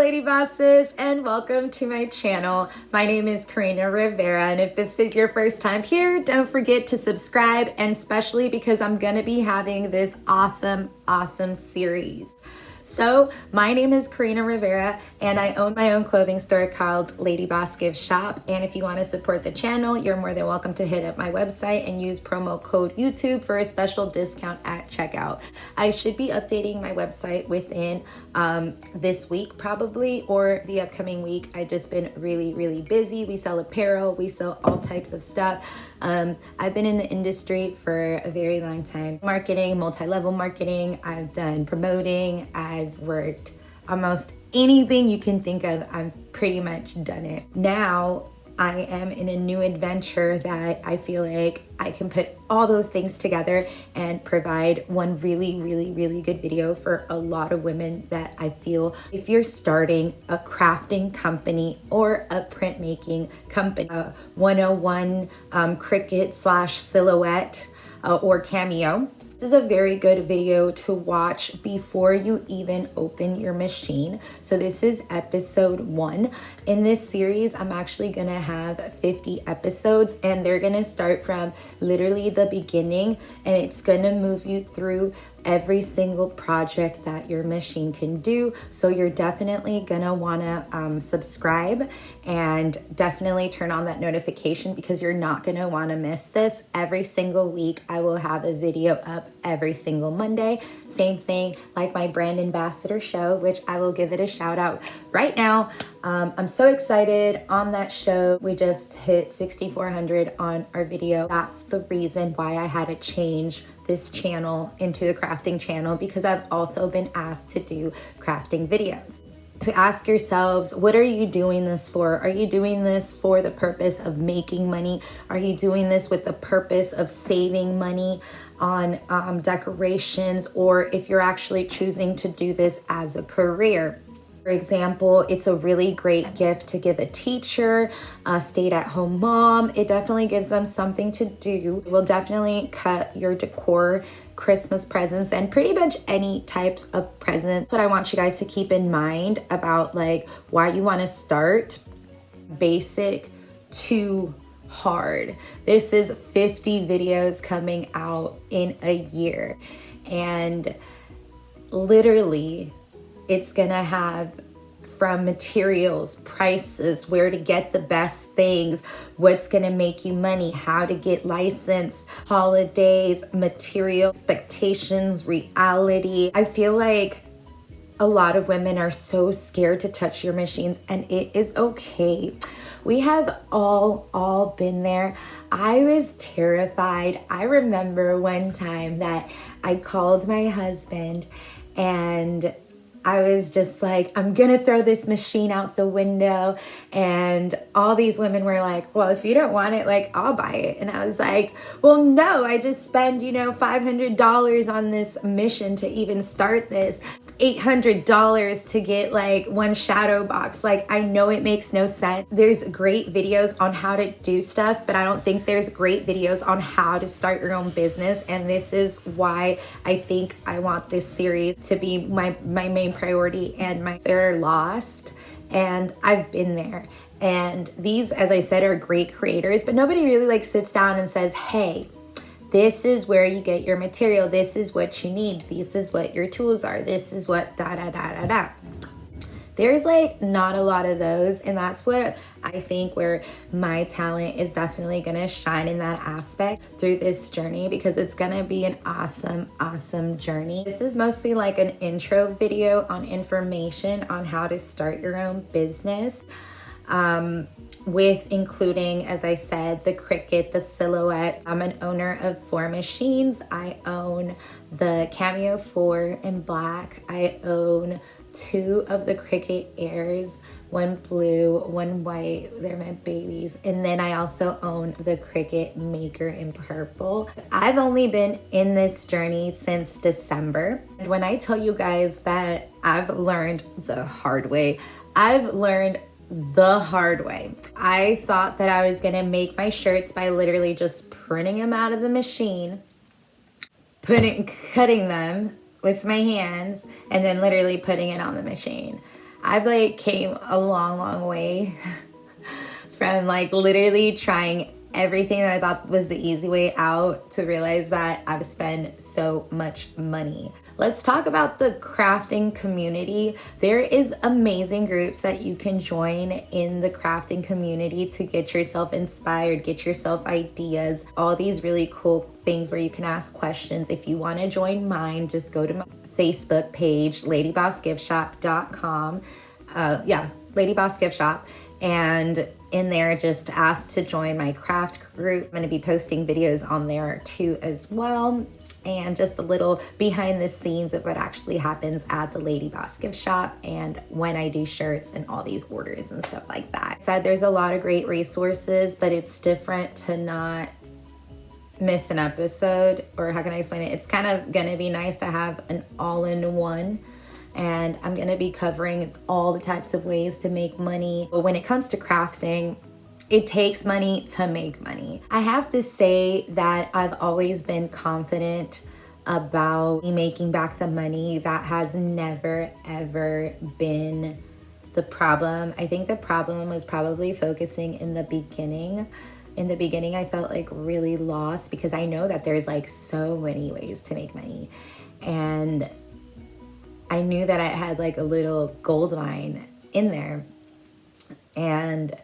lady bosses, and welcome to my channel. My name is Carina Rivera, and if this is your first time here, don't forget to subscribe, and especially because I'm gonna be having this awesome series. So my name is Carina Rivera, and I own my own clothing store called Ladyboss Gift Shop. And if you want to support the channel, you're more than welcome to hit up my website and use promo code YouTube for a special discount at checkout. I should be updating my website within this week probably, or the upcoming week. I've just been really busy. We sell apparel, we sell all types of stuff. I've been in the industry for a very long time. Marketing, multi-level marketing. I've done promoting. I've worked almost anything you can think of. I've pretty much done it. Now I am in a new adventure that I feel like I can put all those things together and provide one really good video for a lot of women that I feel if you're starting a crafting company or a printmaking company, 101 Cricut / Silhouette or Cameo. This is a very good video to watch before you even open your machine. So this is episode 1. In this series, I'm actually gonna have 50 episodes, and they're gonna start from literally the beginning, and it's gonna move you through every single project that your machine can do. So you're definitely gonna wanna subscribe and definitely turn on that notification, because you're not gonna wanna miss this. Every single week I will have a video up every single Monday. Same thing like my brand ambassador show, which I will give it a shout out right now. I'm so excited on that show. We just hit 6,400 on our video. That's the reason why I had to change this channel into a crafting channel, because I've also been asked to do crafting videos. To ask yourselves, what are you doing this for? Are you doing this for the purpose of making money? Are you doing this with the purpose of saving money on decorations? Or if you're actually choosing to do this as a career? For example, it's a really great gift to give a teacher, a stay-at-home mom. It definitely gives them something to do. It will definitely cut your decor, Christmas presents, and pretty much any types of presents. But I want you guys to keep in mind about like why you want to start basic to hard. This is 50 videos coming out in a year, and literally it's gonna have from materials, prices, where to get the best things, what's gonna make you money, how to get licensed, holidays, material, expectations, reality. I feel like a lot of women are so scared to touch your machines, and it is okay. We have all been there. I was terrified. I remember one time that I called my husband and I was just like, I'm gonna throw this machine out the window. And all these women were like, well, if you don't want it, like, I'll buy it. And I was like, well, no, I just spend, $500 on this mission to even start this. $800 to get like one shadow box. Like, I know it makes no sense. There's great videos on how to do stuff, but I don't think there's great videos on how to start your own business. And this is why I think I want this series to be my main priority. And they're lost, and I've been there. And these, as I said, are great creators, but nobody really like sits down and says, hey, this is where you get your material. This is what you need. This is what your tools are. This is what da. There's like not a lot of those. And that's what I think where my talent is definitely gonna shine in that aspect through this journey, because it's gonna be an awesome journey. This is mostly like an intro video on information on how to start your own business. With including, as I said, the Cricut, the Silhouette. I'm an owner of 4 machines. I own the Cameo 4 in black. I own 2 of the Cricut Airs, 1 blue, 1 white. They're my babies. And then I also own the Cricut Maker in purple. I've only been in this journey since December. And when I tell you guys that I've learned the hard way, I've learned the hard way. I thought that I was gonna make my shirts by literally just printing them out of the machine, cutting them with my hands, and then literally putting it on the machine. I've like came a long way from like literally trying everything that I thought was the easy way out to realize that I've spent so much money. Let's talk about the crafting community. There is amazing groups that you can join in the crafting community to get yourself inspired, get yourself ideas, all these really cool things where you can ask questions. If you want to join mine, just go to my Facebook page, ladybossgiftshop.com. Ladyboss Gift Shop. And in there, just ask to join my craft group. I'm going to be posting videos on there too as well. And just a little behind the scenes of what actually happens at the Ladyboss Gift Shop and when I do shirts and all these orders and stuff like that. So there's a lot of great resources, but it's different to not miss an episode, or how can I explain it? It's kind of going to be nice to have an all-in-one. And I'm going to be covering all the types of ways to make money. But when it comes to crafting, it takes money to make money. I have to say that I've always been confident about making back the money. That has never, ever been the problem. I think the problem was probably focusing in the beginning. In the beginning, I felt like really lost because I know that there's like so many ways to make money. And I knew that I had like a little gold mine in there. And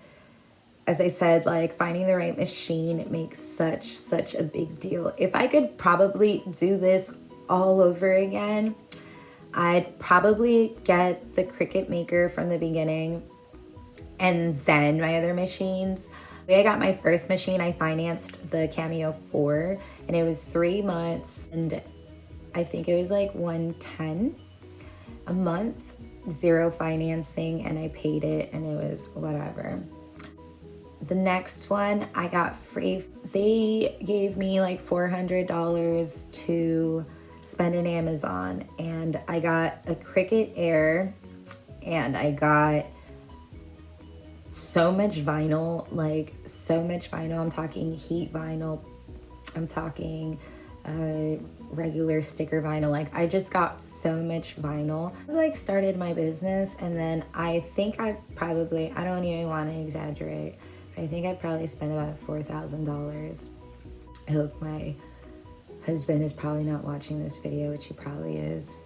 as I said, like finding the right machine makes such a big deal. If I could probably do this all over again, I'd probably get the Cricut maker from the beginning and then my other machines. The way I got my first machine, I financed the Cameo 4 and it was 3 months and I think it was like $110 a month, zero financing, and I paid it and it was whatever. The next one I got free. They gave me like $400 to spend in Amazon, and I got a Cricut Air and I got so much vinyl, like so much vinyl. I'm talking heat vinyl, I'm talking regular sticker vinyl. Like I just got so much vinyl. I like started my business, and then I think I don't even want to exaggerate, I think I probably spent about $4,000. I hope my husband is probably not watching this video, which he probably is.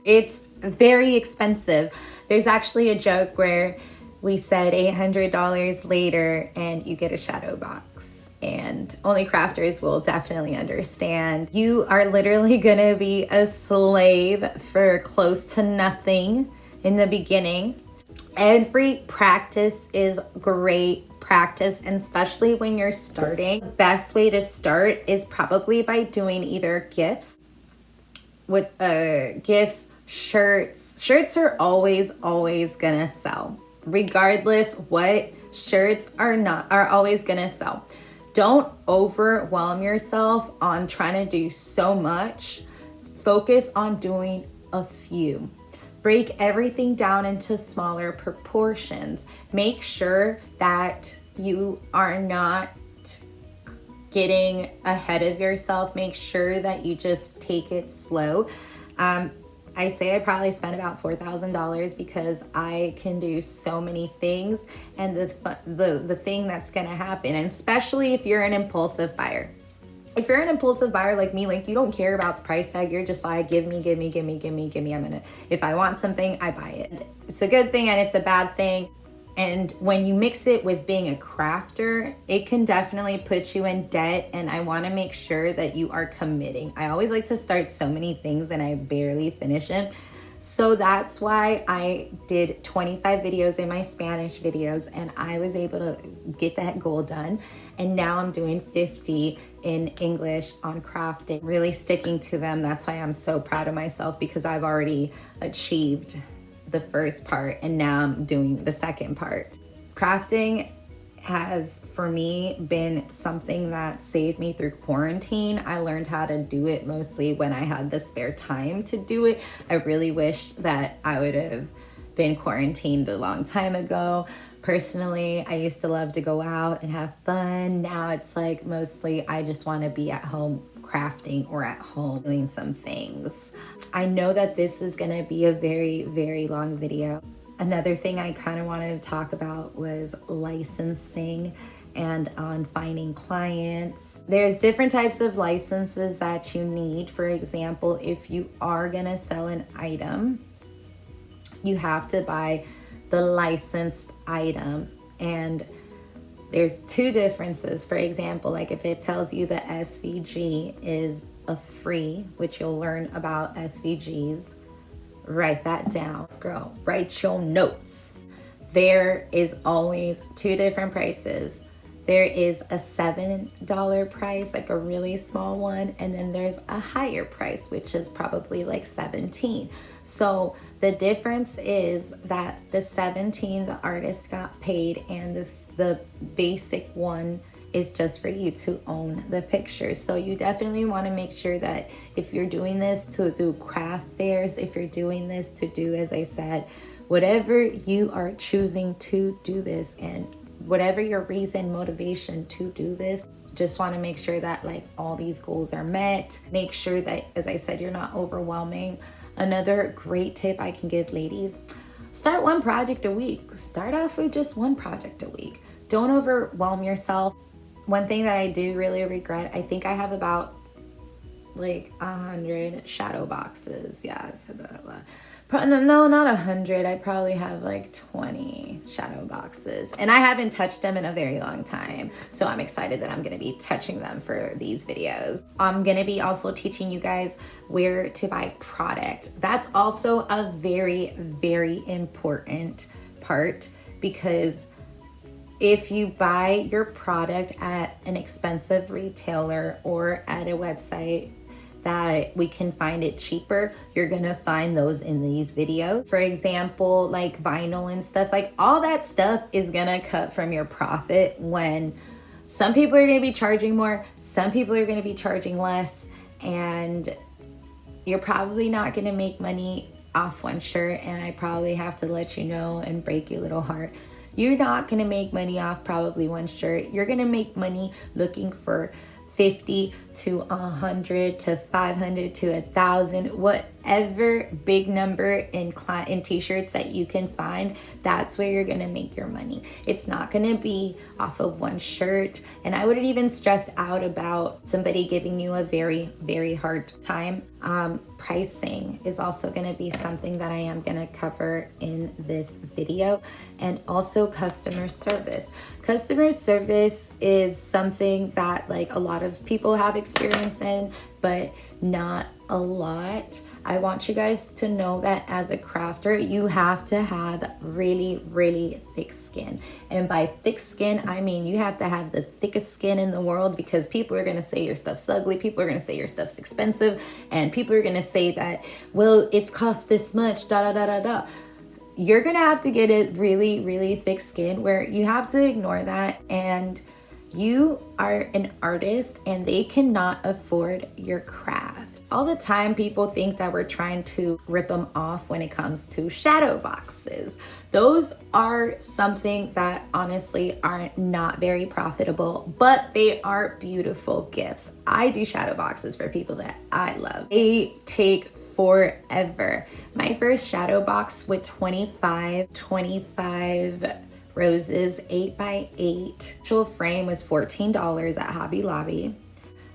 It's very expensive. There's actually a joke where we said $800 later and you get a shadow box. And only crafters will definitely understand. You are literally gonna be a slave for close to nothing in the beginning. Every practice is great practice, and especially when you're starting. The best way to start is probably by doing either gifts, shirts. Shirts are always gonna sell. Regardless what, shirts are always gonna sell. Don't overwhelm yourself on trying to do so much. Focus on doing a few. Break everything down into smaller proportions. Make sure that you are not getting ahead of yourself. Make sure that you just take it slow. I say I probably spent about $4,000 because I can do so many things, and the thing that's gonna happen, and especially if you're an impulsive buyer. If you're an impulsive buyer like me, like you don't care about the price tag, you're just like, give me. If I want something, I buy it. It's a good thing and it's a bad thing. And when you mix it with being a crafter, it can definitely put you in debt, and I want to make sure that you are committing. I always like to start so many things and I barely finish them. So that's why I did 25 videos in my Spanish videos, and I was able to get that goal done. And now I'm doing 50 in English on crafting, really sticking to them. That's why I'm so proud of myself, because I've already achieved the first part and now I'm doing the second part. Crafting has, for me, been something that saved me through quarantine. I learned how to do it mostly when I had the spare time to do it. I really wish that I would have been quarantined a long time ago. Personally, I used to love to go out and have fun. Now it's like mostly I just want to be at home crafting or at home doing some things. I know that this is gonna be a very, very long video. Another thing I kind of wanted to talk about was licensing and on finding clients. There's different types of licenses that you need. For example, if you are gonna sell an item, you have to buy the licensed item, and there's two differences. For example, like if it tells you the SVG is a free, which you'll learn about SVGs, write that down, girl. Write your notes. There is always two different prices. There is a $7 price, like a really small one, and then there's a higher price, which is probably like 17. So the difference is that the 17, the artist got paid, and the basic one is just for you to own the pictures. So you definitely want to make sure that if you're doing this to do craft fairs, if you're doing this to do, as I said, whatever you are choosing to do this, and whatever your reason, motivation to do this, just want to make sure that like all these goals are met. Make sure that, as I said, you're not overwhelming. Another great tip I can give ladies, start one project a week. Start off with just one project a week. Don't overwhelm yourself. One thing that I do really regret, I think I have about like 100 shadow boxes. Yeah, I said that a lot. No, not 100. I probably have like 20 shadow boxes, and I haven't touched them in a very long time. So I'm excited that I'm going to be touching them for these videos. I'm going to be also teaching you guys where to buy product. That's also a very, very important part, because if you buy your product at an expensive retailer or at a website that we can find it cheaper, you're gonna find those in these videos. For example, like vinyl and stuff, like all that stuff is gonna cut from your profit, when some people are gonna be charging more, some people are gonna be charging less, and you're probably not gonna make money off one shirt. And I probably have to let you know and break your little heart, you're not gonna make money off probably one shirt. You're gonna make money looking for 50 to 100 to 500 to 1,000, whatever big number in t-shirts that you can find. That's where you're gonna make your money. It's not gonna be off of one shirt. And I wouldn't even stress out about somebody giving you a very, very hard time. Pricing is also gonna be something that I am gonna cover in this video, and also customer service. Customer service is something that like a lot of people have experience in, but not a lot. I want you guys to know that as a crafter, you have to have really, really thick skin. And by thick skin, I mean you have to have the thickest skin in the world, because people are gonna say your stuff's ugly, people are gonna say your stuff's expensive, and people are gonna say that, well, it's cost this much, da da da da da. You're gonna have to get a really, really thick skin where you have to ignore that, and you are an artist and they cannot afford your craft. All the time people think that we're trying to rip them off when it comes to shadow boxes. Those are something that honestly are not very profitable, but they are beautiful gifts. I do shadow boxes for people that I love. They take forever. My first shadow box with 25 roses, 8x8. Actual frame was $14 at Hobby Lobby.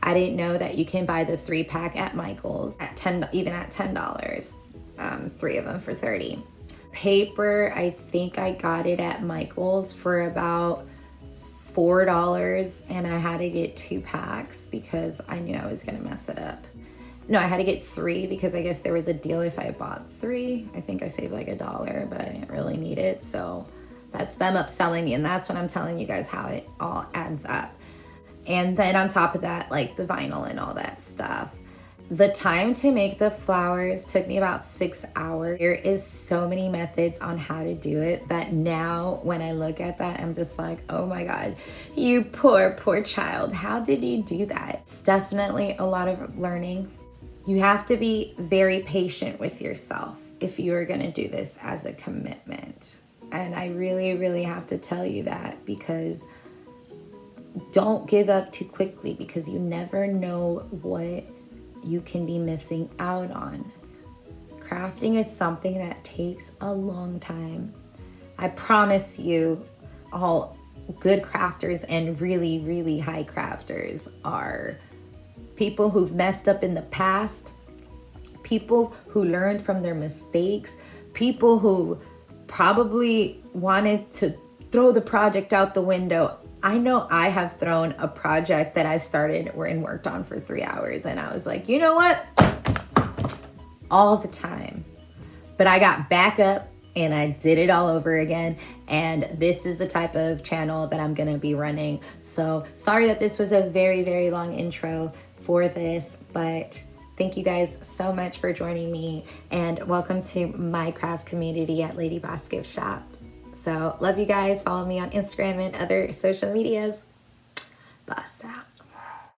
I didn't know that you can buy the 3-pack at Michael's at $10, 3 of them for $30. Paper, I think I got it at Michael's for about $4, and I had to get 2 packs because I knew I was gonna mess it up. No, I had to get 3 because I guess there was a deal if I bought 3. I think I saved like $1, but I didn't really need it, so that's them upselling me, and that's what I'm telling you guys how it all adds up. And then on top of that, like the vinyl and all that stuff. The time to make the flowers took me about 6 hours. There is so many methods on how to do it that now when I look at that, I'm just like, oh my God, you poor, poor child. How did you do that? It's definitely a lot of learning. You have to be very patient with yourself if you are gonna do this as a commitment. And I really, really have to tell you that, because don't give up too quickly, because you never know what you can be missing out on. Crafting is something that takes a long time. I promise you, all good crafters and really, really high crafters are people who've messed up in the past, people who learned from their mistakes, people who probably wanted to throw the project out the window. I know I have thrown a project that I started and worked on for 3 hours, and I was like, you know what? All the time. But I got back up and I did it all over again. And this is the type of channel that I'm gonna be running. So sorry that this was a very, very long intro for this, but thank you guys so much for joining me, and welcome to my craft community at Ladyboss Gift Shop. So love you guys. Follow me on Instagram and other social medias. Basta.